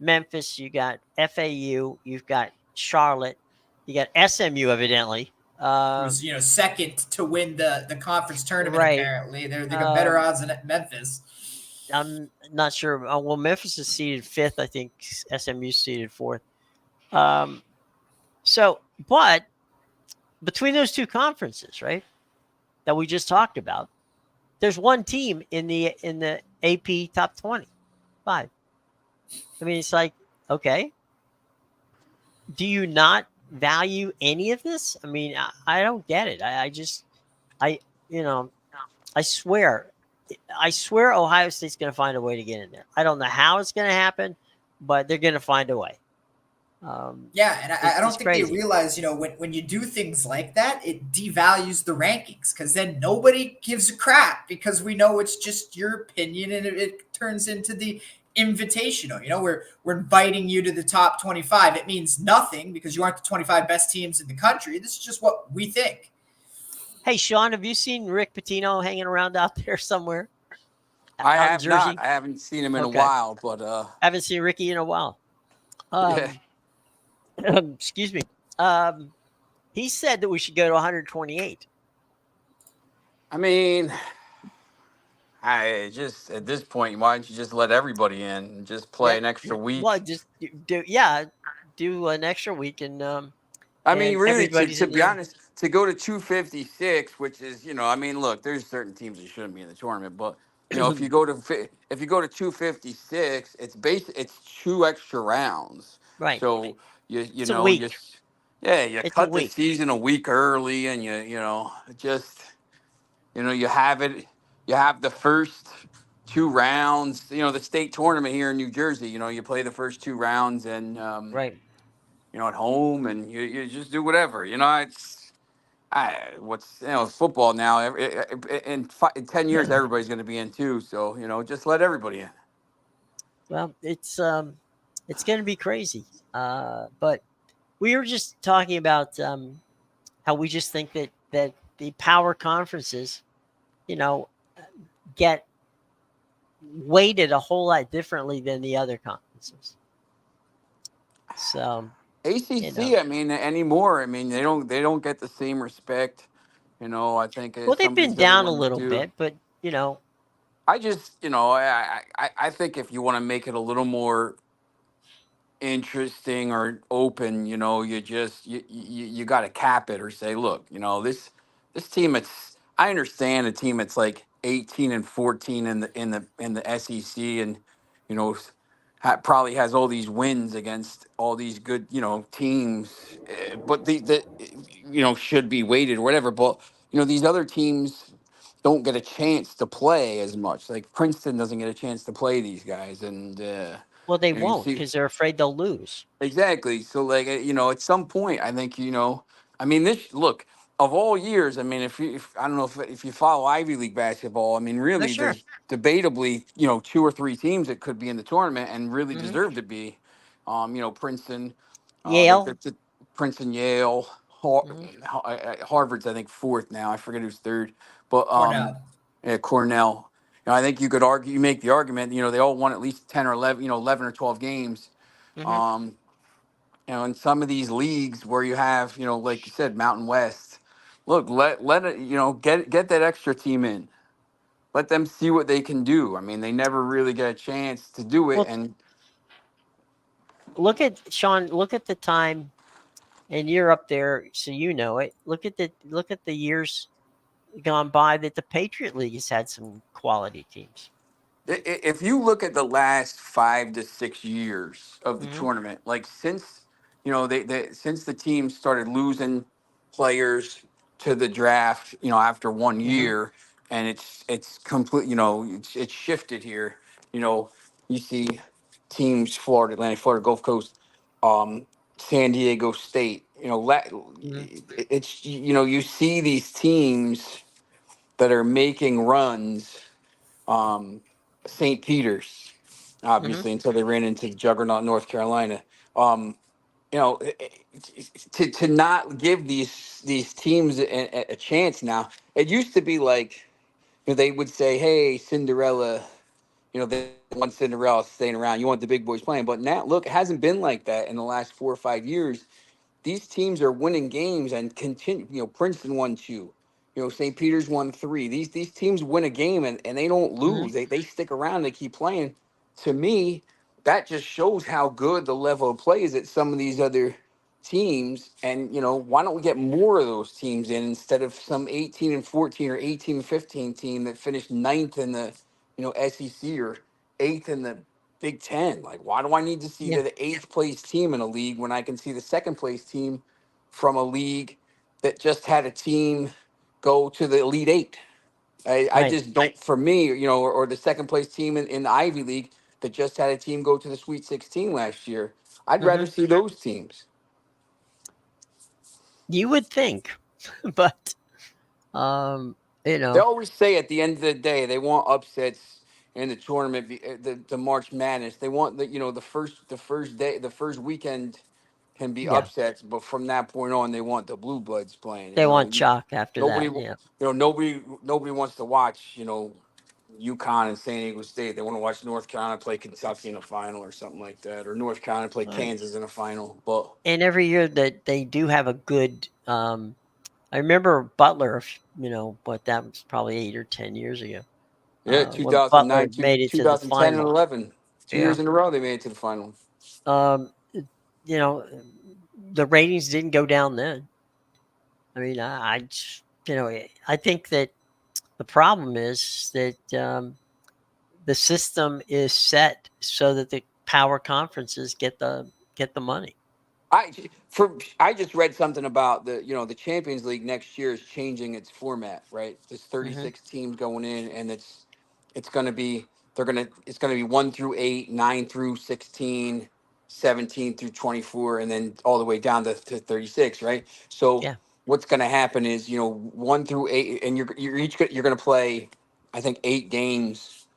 S1: Memphis, you got FAU, you've got Charlotte, you got SMU, evidently.
S2: Who's second to win the conference tournament?
S1: Right.
S2: Apparently, they got better
S1: Um,
S2: odds than Memphis.
S1: I'm not sure. Well, Memphis is seeded fifth. I think SMU seeded fourth. Um, but between those two conferences, right, that we just talked about, there's one team in the AP top 25. I mean, it's like, okay, do you not value any of this? I mean, I don't get it. I just, I, you know, I swear, Ohio State's going to find a way to get in there. I don't know how it's going to happen, but they're going to find a way.
S2: Yeah, and I
S1: It's
S2: don't think they
S1: crazy.
S2: realize, when you do things like that, it devalues the rankings because then nobody gives a crap because we know it's just your opinion and it turns into the invitational. You know, we're inviting you to the top 25. It means nothing because you aren't the 25 best teams in the country. This is just what we think.
S1: Hey, Sean, have you seen Rick Pitino hanging around out there somewhere?
S3: I
S1: Out in
S3: have not.
S1: Jersey?
S3: I haven't seen him in a
S1: Okay.
S3: while, but
S1: Haven't seen Ricky in a while.
S3: yeah.
S1: Excuse me. He said that we should go to 128.
S3: I mean, I just at this point, why don't you just let everybody in and just play an extra week?
S1: Well, just do an extra week and
S3: I mean, really,
S1: everybody's
S3: to
S1: in
S3: be
S1: there.
S3: honest, to go to 256, which is, I mean, look, there's certain teams that shouldn't be in the tournament, but if you go to 256, it's 2 extra rounds.
S1: Right.
S3: So
S1: It's a week.
S3: you
S1: It's a
S3: cut the
S1: week.
S3: season a week early, and just you have it. You have the first 2 rounds. The state tournament here in New Jersey. You play the first 2 rounds, and
S1: Right.
S3: at home, and you just do whatever. It's football now. In 10 years, everybody's going to be in too. So just let everybody in.
S1: Well, it's going to be crazy. But we were just talking about how we just think that the power conferences, you know, get weighted a whole lot differently than the other conferences. So
S3: ACC, I mean, anymore. I mean, they don't get the same respect. I think
S1: well,
S3: some
S1: they've
S3: of
S1: been
S3: these other
S1: down a
S3: ones
S1: little
S3: do.
S1: bit, but
S3: I just, I think if you want to make it a little more interesting or open, you got to cap it or say, look, this team. I understand a team that's like 18 and 14 in the SEC, and you know probably has all these wins against all these good teams, but the should be weighted or whatever. But these other teams don't get a chance to play as much. Like Princeton doesn't get a chance to play these guys, and
S1: well, they
S3: you
S1: won't
S3: see.
S1: because they're afraid they'll lose.
S3: Exactly. So, like, at some point, I think, I mean, this look of all years. I mean, if I don't know if you follow Ivy League basketball, I mean,
S1: No,
S3: really,
S1: sure.
S3: there's debatably, 2 or 3 teams that could be in the tournament and really
S1: Hmm.
S3: deserve to be. Princeton,
S1: Yale.
S3: Princeton, Yale,
S1: Hmm.
S3: Harvard's I think fourth now. I forget who's third, but
S2: Cornell.
S3: yeah, Cornell. I think you could argue, you make the argument. They all won at least 10 or 11, 11 or 12 games.
S1: Hmm.
S3: Um, in some of these leagues where you have, like you said, Mountain West, look, let it, get that extra team in. Let them see what they can do. I mean, they never really get a chance to do it.
S1: Well,
S3: And
S1: look at Sean. Look at the time, and you're up there, so you know it. Look at the years gone by that the Patriot League has had some quality teams.
S3: if you look at the last 5 to 6 years of the
S1: Hmm.
S3: tournament, like since, since the team started losing players to the draft, after one
S1: Hmm.
S3: year, and it's complete, it's shifted here. You know, you see teams Florida Atlantic, Florida Gulf Coast, um, San Diego State.
S1: Hmm.
S3: It's you see these teams that are making runs. Um, St. Peter's,
S1: Hmm.
S3: obviously, until they ran into juggernaut North Carolina. Um, to not give these teams a chance now. It used to be like they would say, "Hey, Cinderella." They want Cinderella staying around. You want the big boys playing. But now, look, it hasn't been like that in the last 4 or 5 years. These teams are winning games and continue. Princeton won two. St. Peter's won three. These teams win a game and they don't
S1: Hmm.
S3: lose. They stick around. They keep playing. To me, that just shows how good the level of play is at some of these other teams. And why don't we get more of those teams in instead of some 18 and 14 or 18 and 15 team that finished ninth in the SEC or eighth in the Big Ten? Like, why do I need to see
S1: Yeah.
S3: the eighth place team in a league when I can see the second place team from a league that just had a team go to the Elite Eight? I
S1: Right.
S3: just don't, for me, or the second place team in the Ivy League that just had a team go to the Sweet 16 last year. I'd rather
S1: Hmm.
S3: see those teams.
S1: You would think, but um, you
S3: They
S1: know,
S3: always say at the end of the day they want upsets, in the tournament, the March Madness. They want the first day, the first weekend can be
S1: Yeah.
S3: upsets, but from that point on, they want the blue bloods playing.
S1: They want chalk after
S3: Nobody,
S1: that. Yeah.
S3: nobody wants to watch UConn and San Diego State. They want to watch North Carolina play Kentucky in a final or something like that, or North Carolina play
S1: Right.
S3: Kansas in a final. But
S1: And every year that they do have a good. I remember Butler. But that was probably 8 or 10 years ago.
S3: yeah,
S1: When Butler
S3: 2009,
S1: made it to the
S3: 2010 and
S1: final.
S3: 11, two
S1: Yeah.
S3: years in a row they made it to the final.
S1: Um, you know, the ratings didn't go down then. I mean, I think that the problem is that the system is set so that the power conferences get the money.
S3: I just read something about the Champions League next year is changing its format, right? There's
S1: Hmm.
S3: 36 teams going in, and it's going to be it's going to be 1 through 8, 9 through 16, 17 through 24, and then all the way down to 36, right? So
S1: Yeah.
S3: what's going to happen is 1 through 8, and you're going to play, I think, 8 games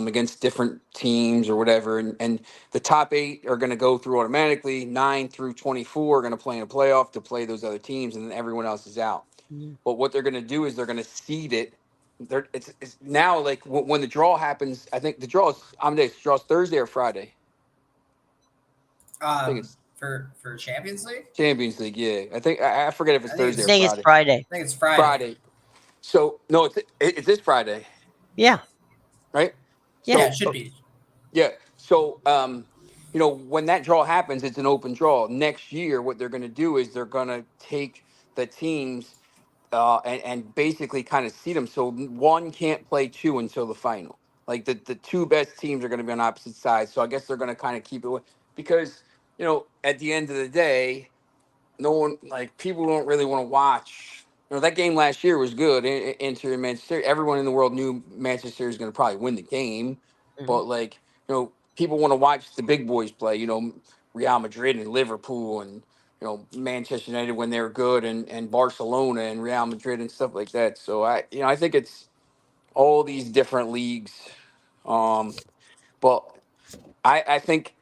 S3: against different teams or whatever, and the top 8 are going to go through automatically. 9 through 24 are going to play in a playoff to play those other teams, and then everyone else is out.
S1: Mhm.
S3: But what they're going to do is they're going to seed it. It's now like when the draw happens. I think the draw is draw's Thursday or Friday. I think it's
S2: For Champions League,
S3: Champions League. Yeah, I think I forget if it's
S2: I think
S3: Thursday
S1: I
S3: or
S2: it's
S1: think it's
S3: Friday.
S1: Friday.
S2: I think it's Friday.
S3: Friday. So no, it's this Friday,
S1: Yeah.
S3: right?
S1: Yeah.
S2: Yeah,
S3: So
S2: it should be.
S3: yeah. So, when that draw happens, it's an open draw. Next year, what they're going to do is they're going to take the teams and basically kind of seed them. So one can't play two until the final. Like the two best teams are going to be on opposite sides. So I guess they're going to kind of keep it because, at the end of the day, no one like people don't really want to watch. That game last year was good. Inter and Manchester. Everyone in the world knew Manchester is going to probably win the game,
S1: Hmm.
S3: but people want to watch the big boys play. Real Madrid and Liverpool and Manchester United when they're good, and Barcelona and Real Madrid and stuff like that. So I think it's all these different leagues, um, but I think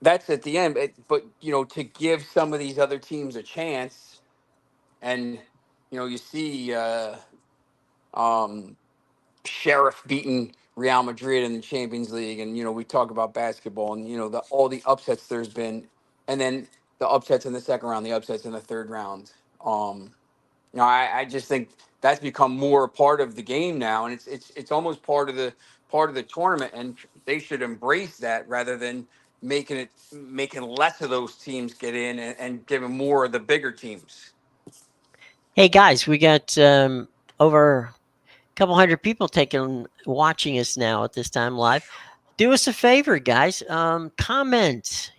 S3: that's at the end. But to give some of these other teams a chance, and you see um, Sheriff beating Real Madrid in the Champions League, and we talk about basketball, and all the upsets there's been, and then the upsets in the second round, the upsets in the third round. I just think that's become more a part of the game now, and it's almost part of the tournament, and they should embrace that rather than making less of those teams get in and giving more of the bigger teams.
S1: Hey guys, we got over a couple hundred people watching us now at this time live. Do us a favor, guys. Comment.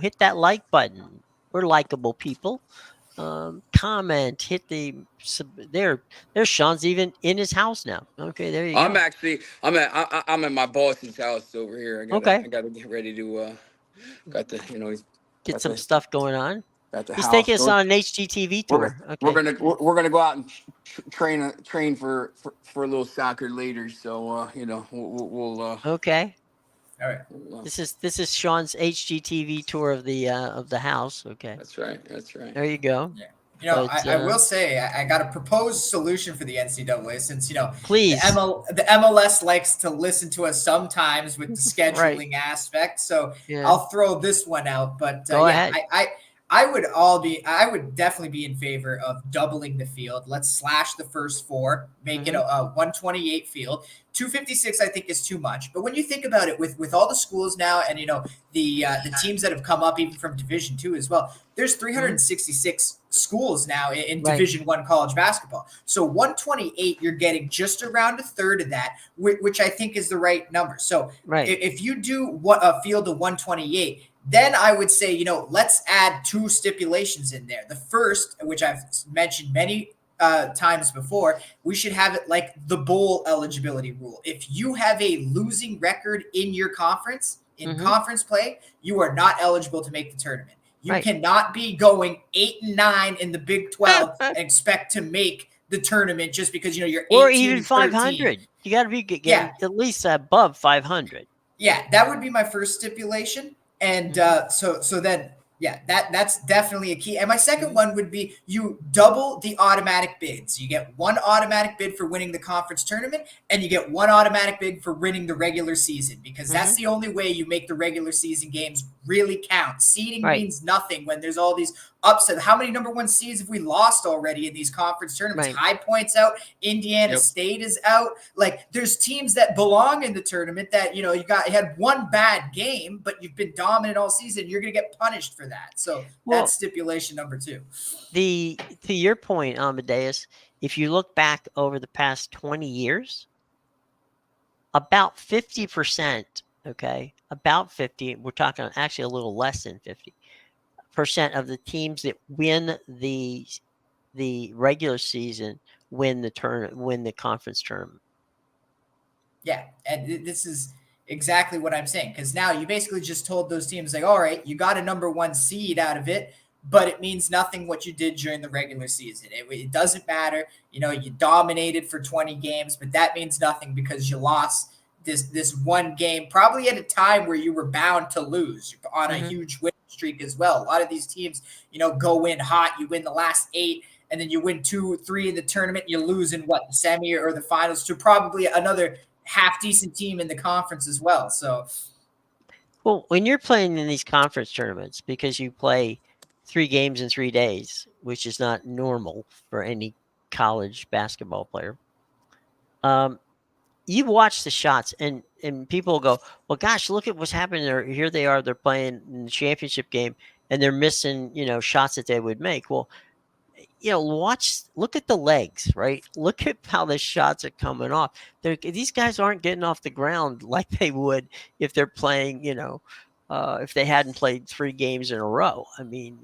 S1: Hit that like button. We're likable people. Comment. Hit there. There's Sean's even in his house now. Okay, there you
S3: I'm
S1: go.
S3: actually I'm at my boss's house over here. I gotta
S1: Okay,
S3: I gotta get ready to got the he's
S1: get
S3: got
S1: some
S3: the
S1: stuff going on.
S3: got the
S1: He's
S3: house.
S1: taking us on an HGTV
S3: We're
S1: tour.
S3: we're
S1: Okay,
S3: gonna we're gonna go out and train for a little soccer later. So we'll
S1: okay.
S2: All right.
S1: This is Sean's HGTV tour of the house. Okay,
S3: that's right. That's right.
S1: there you go.
S2: Yeah.
S1: But
S2: I will say I got a proposed solution for the NCAA since the
S1: please,
S2: the MLS likes to listen to us sometimes with the
S1: right?
S2: scheduling aspect. So
S1: Yeah,
S2: I'll throw this one out. But
S1: go ahead.
S2: I would definitely be in favor of doubling the field. Let's slash the first four, make it
S1: Hmm.
S2: a 128 field. 256 I think is too much. But when you think about it, with all the schools now, and the teams that have come up even from Division Two as well, there's
S1: Hmm.
S2: 366 schools now in
S1: Right,
S2: Division One college basketball. So 128, you're getting just around a third of that, which I think is the right number. So
S1: right.
S2: if you do a field of 128, then I would say, let's add two stipulations in there. The first, which I've mentioned many times before, we should have it like the bowl eligibility rule. If you have a losing record in your conference, in
S1: Hmm.
S2: conference play, you are not eligible to make the tournament. You
S1: Right.
S2: cannot be going 8-9 in the Big 12 and expect to make the tournament just because you're
S1: Or
S2: 18
S1: even
S2: and 13.
S1: 500. You got to be getting
S2: Yeah.
S1: at least above 500.
S2: Yeah, that would be my first stipulation. And so then yeah, that's definitely a key. And my second one would be you double the automatic bids. You get one automatic bid for winning the conference tournament, and you get one automatic bid for winning the regular season, because that's the only way you make the regular season games really count. Seeding
S1: Right.
S2: means nothing when there's all these upset. How many number one seeds have we lost already in these conference tournaments?
S1: Right.
S2: High Point's out, Indiana State is out. Like, there's teams that belong in the tournament that, you had one bad game, but you've been dominant all season. You're going to get punished for that. So that's stipulation number 2.
S1: To your point, Amadeus, if you look back over the past 20 years, about 50%, okay, about 50, we're talking actually a little less than 50% of the teams that win the regular season win the conference tournament.
S2: Yeah, and this is exactly what I'm saying, because now you basically just told those teams, like, all right, you got a number one seed out of it, but it means nothing what you did during the regular season. It doesn't matter. You dominated for 20 games, but that means nothing because you lost this one game, probably at a time where you were bound to lose. You're on a huge win streak as well. A lot of these teams, go in hot. You win the last 8, and then you win 2 or 3 in the tournament. You lose in the semi or the finals to probably another half decent team in the conference as well. So,
S1: well, when you're playing in these conference tournaments, because you play 3 games in 3 days, which is not normal for any college basketball player, you watch the shots, and people go, well, gosh, look at what's happening there. Here they are, they're playing in the championship game, and they're missing, shots that they would make. Well, look at the legs, right? Look at how the shots are coming off. These guys aren't getting off the ground like they would if they're playing, if they hadn't played 3 games in a row. I mean,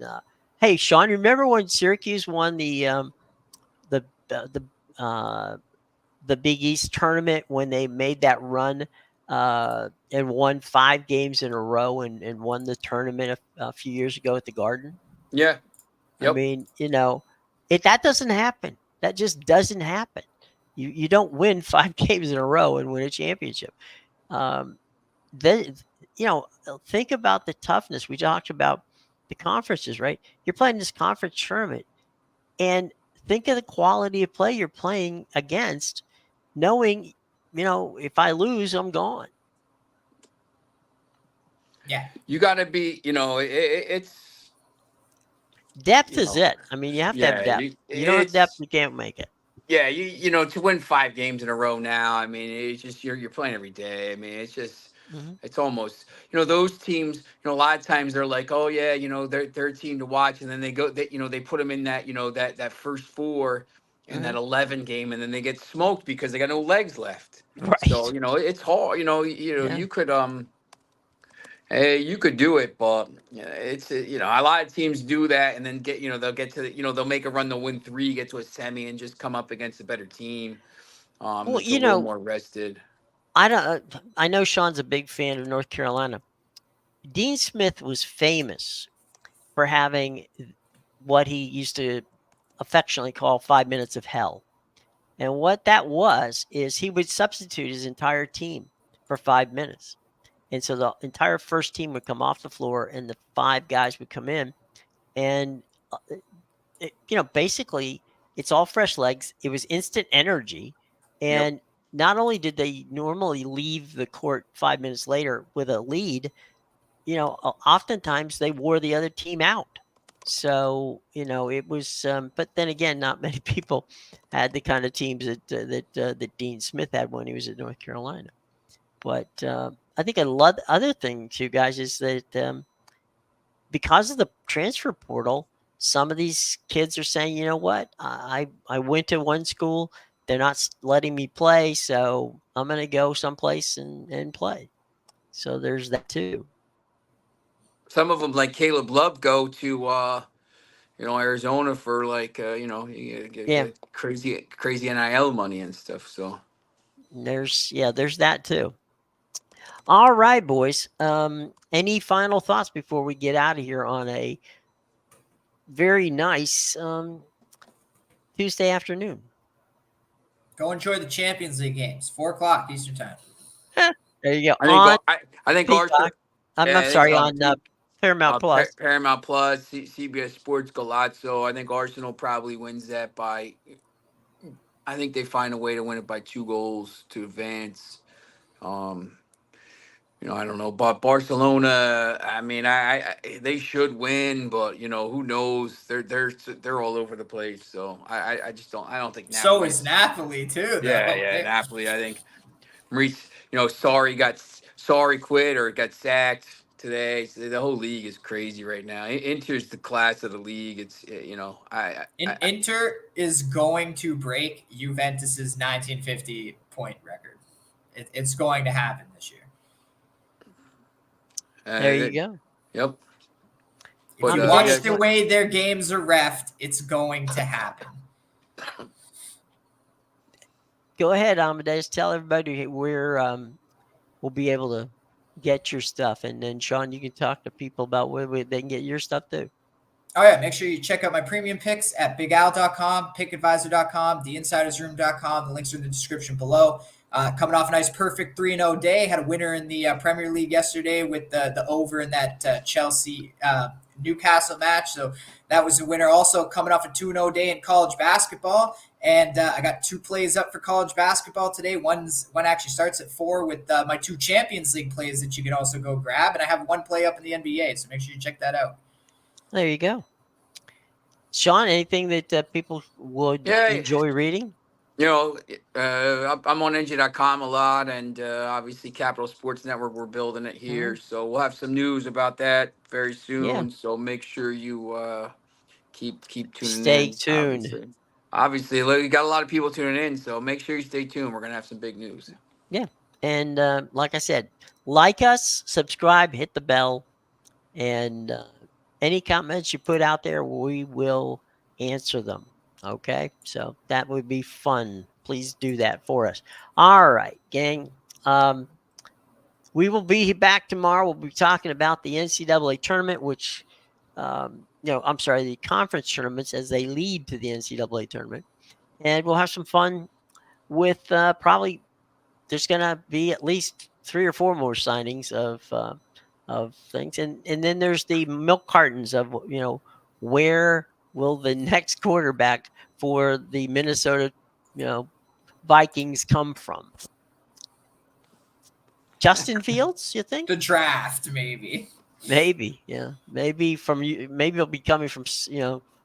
S1: hey, Sean, remember when Syracuse won the Big East tournament, when they made that run and won 5 games in a row and won the tournament a few years ago at the Garden?
S3: Yeah.
S1: Yep. I mean, that doesn't happen. That just doesn't happen. You don't win 5 games in a row and win a championship. Think about the toughness. We talked about the conferences, right? You're playing this conference tournament, and think of the quality of play you're playing against, knowing, if I lose, I'm gone.
S2: Yeah.
S3: You got to be, it's
S1: depth is it. I mean, you have to have depth. You don't have depth, you can't make it.
S3: Yeah, to win 5 games in a row now, I mean, it's just you're playing every day. I mean, it's just it's almost, those teams, a lot of times they're like, oh yeah, they're a team to watch, and then they go, they put them in that, that first 4 in that 11 game, and then they get smoked because they got no legs left.
S1: Right.
S3: So it's hard. You could Hey, you could do it, but it's a lot of teams do that, and then they'll get to they'll make a run to win 3, get to a semi, and just come up against a better team.
S1: Well,
S3: that's a little more rested.
S1: I know Sean's a big fan of North Carolina. Dean Smith was famous for having what he used to affectionately call 5 minutes of hell. And what that was is he would substitute his entire team for 5 minutes. And so the entire first team would come off the floor, and the 5 guys would come in, and basically it's all fresh legs. It was instant energy, and not only did they normally leave the court 5 minutes later with a lead, oftentimes they wore the other team out. So it was, but then again, not many people had the kind of teams that Dean Smith had when he was at North Carolina. But I think other thing too, guys, is that because of the transfer portal, some of these kids are saying, you know what, I went to one school, they're not letting me play, so I'm going to go someplace and play. So there's that too.
S3: Some of them, like Caleb Love, go to Arizona for like get crazy NIL money and stuff. So
S1: there's that too. All right, boys. Any final thoughts before we get out of here on a very nice Tuesday afternoon?
S2: Go enjoy the Champions League games. 4 o'clock Eastern time.
S1: There you go.
S3: I think
S1: On
S3: I think
S1: Peacock.
S3: Arsenal.
S1: I'm
S3: I think
S1: sorry, on Paramount Plus.
S3: Paramount Plus, CBS Sports Galazzo. I think Arsenal probably wins that by. I think they find a way to win it by 2 goals to advance. Um, I don't know, but Barcelona. I mean, they should win, but who knows? They're all over the place. So I just don't. I don't think
S2: So
S3: Napoli.
S2: is Napoli too,
S3: Yeah,
S2: though.
S3: yeah, Napoli. I think Maurice. Sorry quit or got sacked today. So the whole league is crazy right now. Inter's the class of the league. It's
S2: Inter is going to break Juventus's 1950 point record. It's going to happen this year.
S1: There you go.
S3: Yep.
S2: If you watch the way their games are reffed, it's going to happen.
S1: Go ahead, Amadeus. Tell everybody where we'll be able to get your stuff, and then Sean, you can talk to people about where they can get your stuff too.
S2: Oh yeah, make sure you check out my premium picks at bigal.com, pickadvisor.com, theinsidersroom.com. The links are in the description below. Coming off a nice perfect 3-0 day. Had a winner in the Premier League yesterday with the over in that Chelsea Newcastle match. So that was a winner. Also coming off a 2-0 day in college basketball. And I got 2 plays up for college basketball today. One actually starts at 4 with my 2 Champions League plays that you can also go grab. And I have 1 play up in the NBA. So make sure you check that out.
S1: There you go. Sean, anything that people would enjoy reading?
S3: I'm on NJ.com a lot, and obviously Capital Sports Network, we're building it here. Mm-hmm. So we'll have some news about that very soon. Yeah. So make sure you keep tuning in.
S1: Stay tuned.
S3: Obviously, we got a lot of people tuning in, so make sure you stay tuned. We're going to have some big news.
S1: Yeah. And like I said, like us, subscribe, hit the bell, and any comments you put out there, we will answer them. Okay, so that would be fun. Please do that for us. All right, gang. We will be back tomorrow. We'll be talking about the NCAA tournament, which, I'm sorry, the conference tournaments as they lead to the NCAA tournament. And we'll have some fun with probably there's going to be at least 3 or 4 more signings of things. And then there's the milk cartons of, where will the next quarterback for the Minnesota, Vikings come from? Justin Fields, you think?
S2: The draft, maybe.
S1: Maybe, yeah. Maybe he'll be coming from,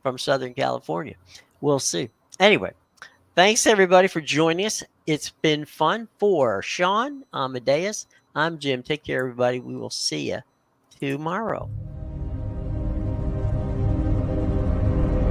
S1: from Southern California. We'll see. Anyway, thanks everybody for joining us. It's been fun. For Sean, Amadeus, I'm Jim. Take care, everybody. We will see you tomorrow.